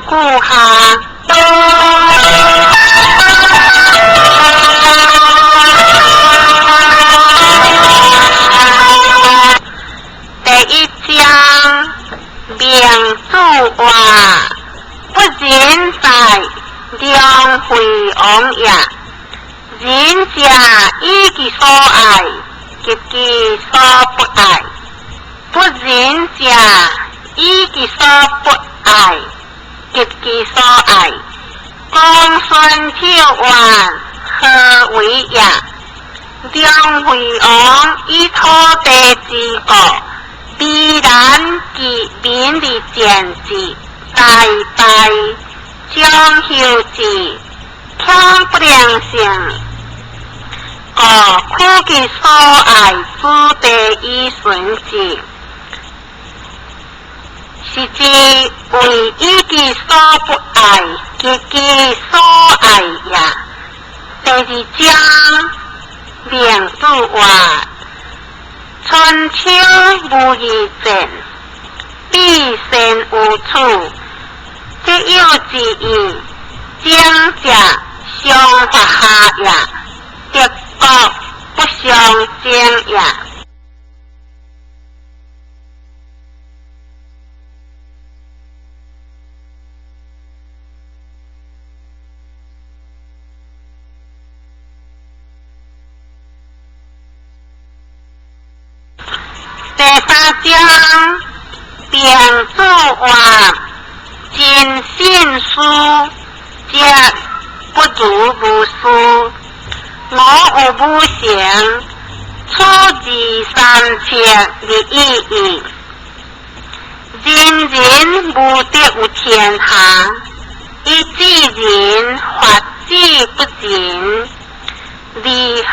顾下。第一章明主话，不仁在良惠王也。仁者以其所爱，及其所不爱；不仁者以其所不爱，及其所爱。公孙丑怨，何为也？良惠王以土地之国，必然其民的见志，大败将休之，强不良性。苦其所爱之地以顺之，是指为以其所不爱，及其所爱也。第二章明主话，春秋无义战，必先无处，这有之意，将者相法下也。德国不相争也。第三章明主话，尽信书，则不如无书。我有无成，出自三切的意义。人人无得有天下，以至人法之不仁，为何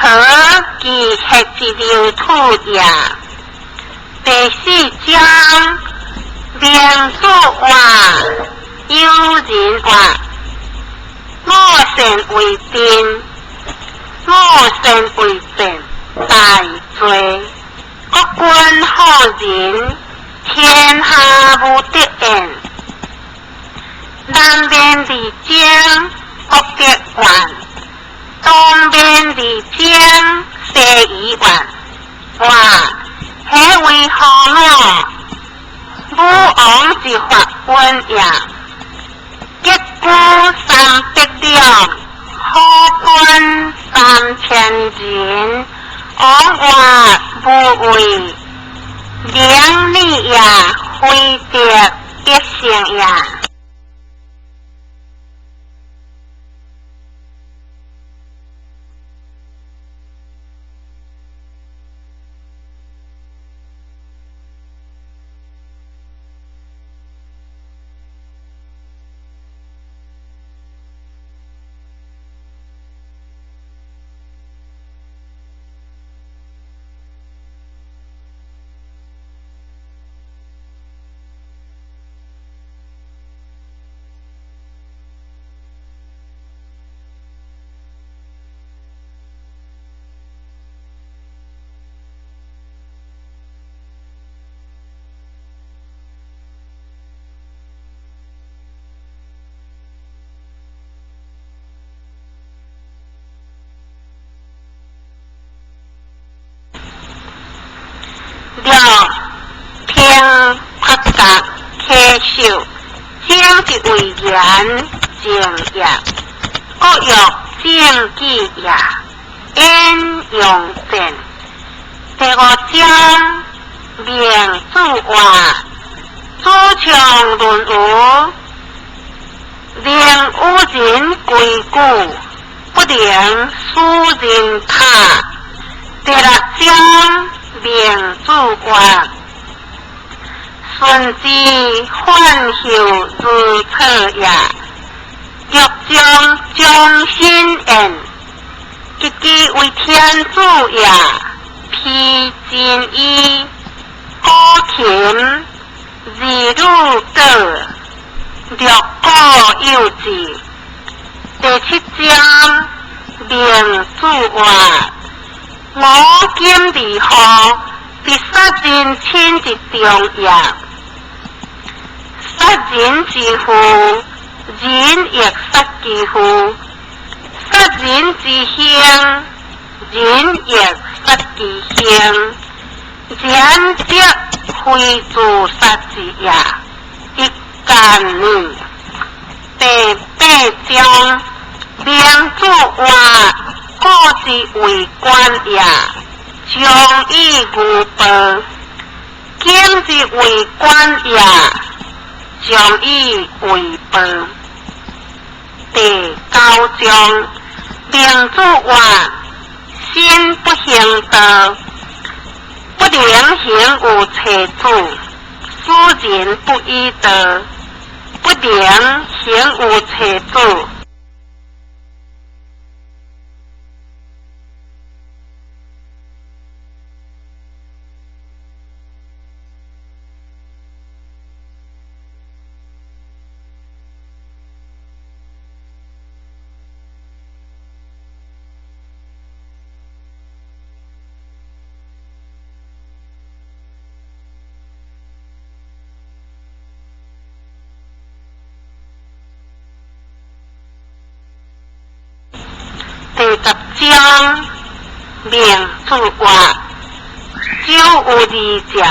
其黑之流土也？第四章明主话，有人话，我善为定。我善为正，大罪。国君好人，天下无敌人。南边的江，国德万；东边的江，西夷万。哇，迄为何我？武王之法官也，结果300两。好官3000人，往话无为，良利也，非德德性也。六听发达敕授，将之为言正也，各有正纪也，应用正。第五章明主话，主强论武，令有人归故，不令输人他。第六章明主话，顺之换后如错也，欲将心言，自己为天主也，披真衣，高琴日入德，略过幼稚。第七章明主话，我今离后，必杀人亲之重要。杀人之父，人亦失其父，杀人之兄，人亦失其兄。然则非自杀之也，一干呢？第八章，明主话，故之为官也，将以无报；今之为官也，将以为报。第九章，明主话，心不行道。不良行有邪主，斯人不依道；不良行有邪主。第10章，明主话：酒有二者，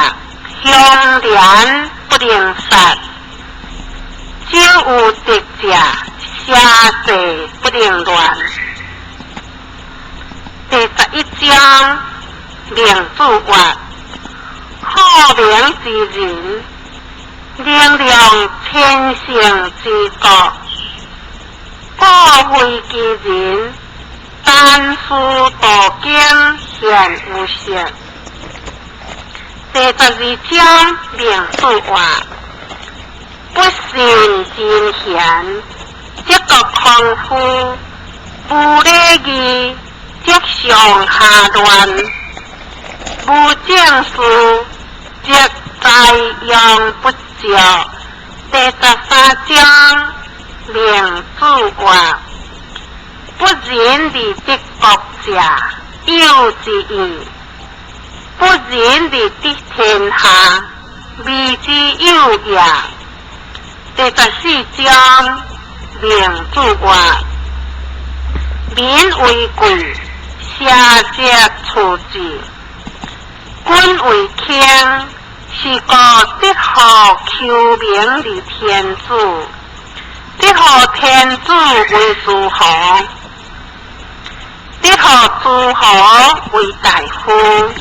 香莲不能杀；酒有敌者，下世不能乱。第11章，明主话：好名之人，力量千乘之国；过非其人，但书道经现无实。第12章，明主话：不信真贤，则个空夫；无礼义，则上下乱；无正事，则在用不照。第13章，明主话：不仁义的国家，有之意；不仁义的天下，未之有也。第14章，明主话：民为贵，下者处之；君为轻，是个得好求名的天主，得好天主为诸侯，得好诸侯为大夫，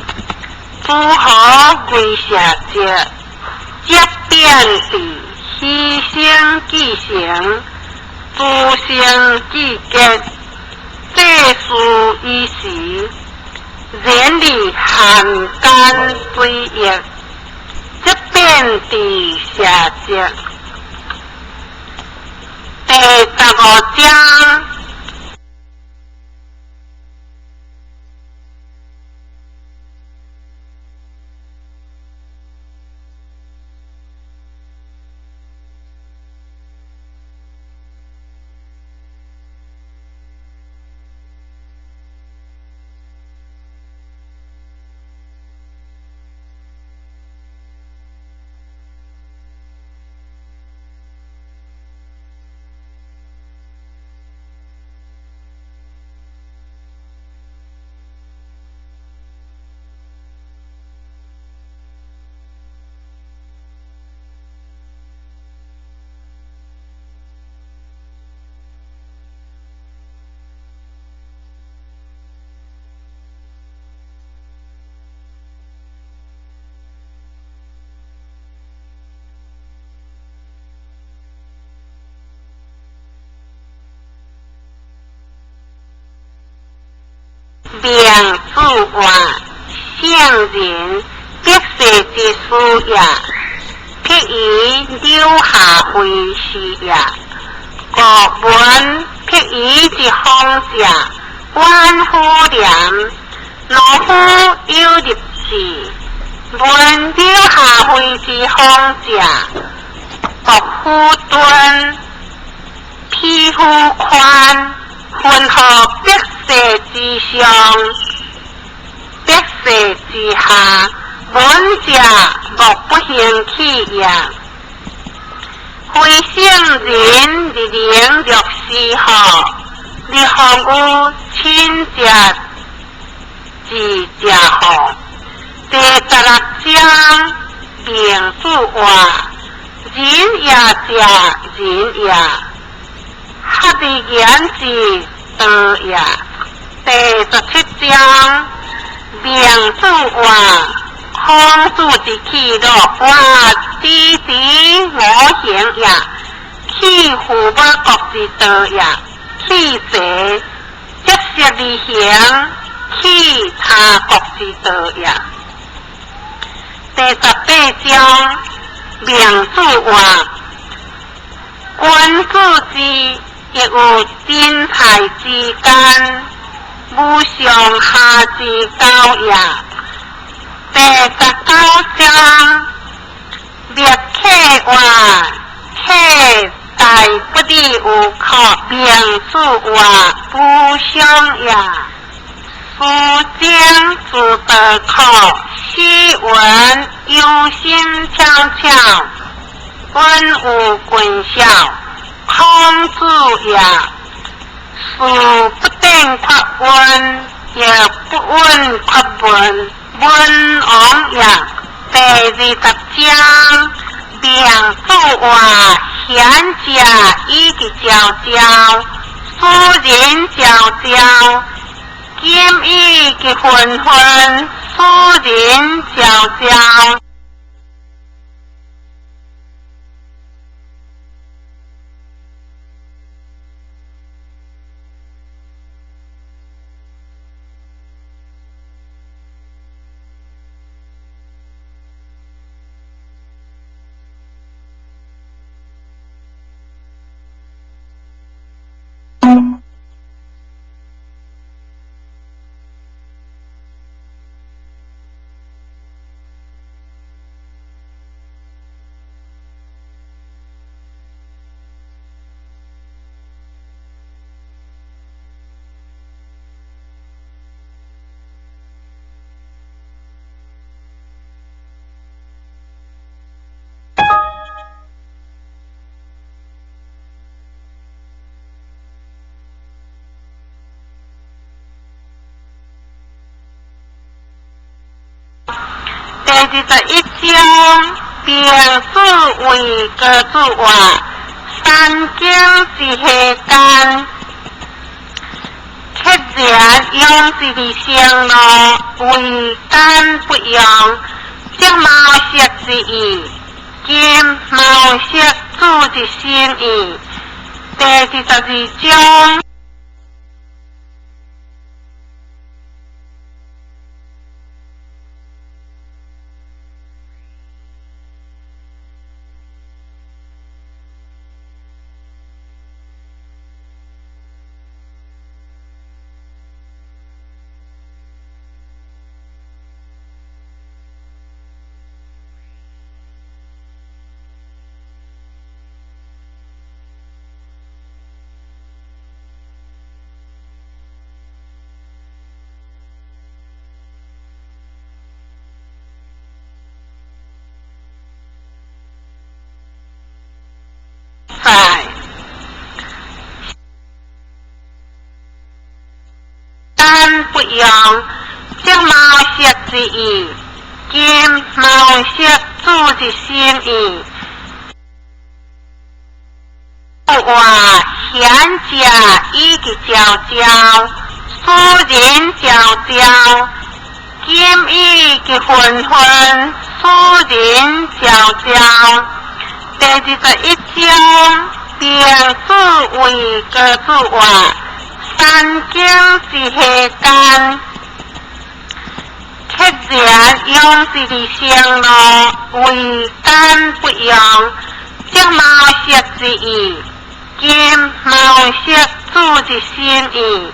诸侯为下者，皆变地牺牲继承，诸生既结，这事一时，人力含甘追业，则变地下者。第15章。明主话：圣人必世之事也，辟以留下回事也。国文辟以之方者，万夫廉，老夫有入事；文留下回之方者，国夫敦，匹夫宽，混合必世之上，必世之下，文者莫不行起也。非圣人日灵律师后，你方有亲食自食好。第16章名主话，人也食人也，合理言之道也。第17章名主话，空主之气乐，我知之我行也，气乎我国之道也，气者即是利行，气他国之道也。第18章名主话，君主之亦有天台之间，无上下之交也。第19章灭客话，客大不离有靠，名主话不相也。夫将自得口，昔闻忧心悄悄，闻无君笑，空主也。事不定发闻，也不闻发闻，闻王也。第20章名主话，贤者以其交交，夫人交交。今以其混混，夫人交交。第21章名主为歌主话，三经之下间，客人用之的相路，为干不用，即毛色之意，今毛色主之心意。第22章。干不用，即毛色之意，今毛色主之心意。话贤者以其交交，夫人交交。今以其混混，夫人交交。第21章名主为歌主话，三经之下间，客人用之的相路，为干不用，即毛色之意，今毛色主之心意。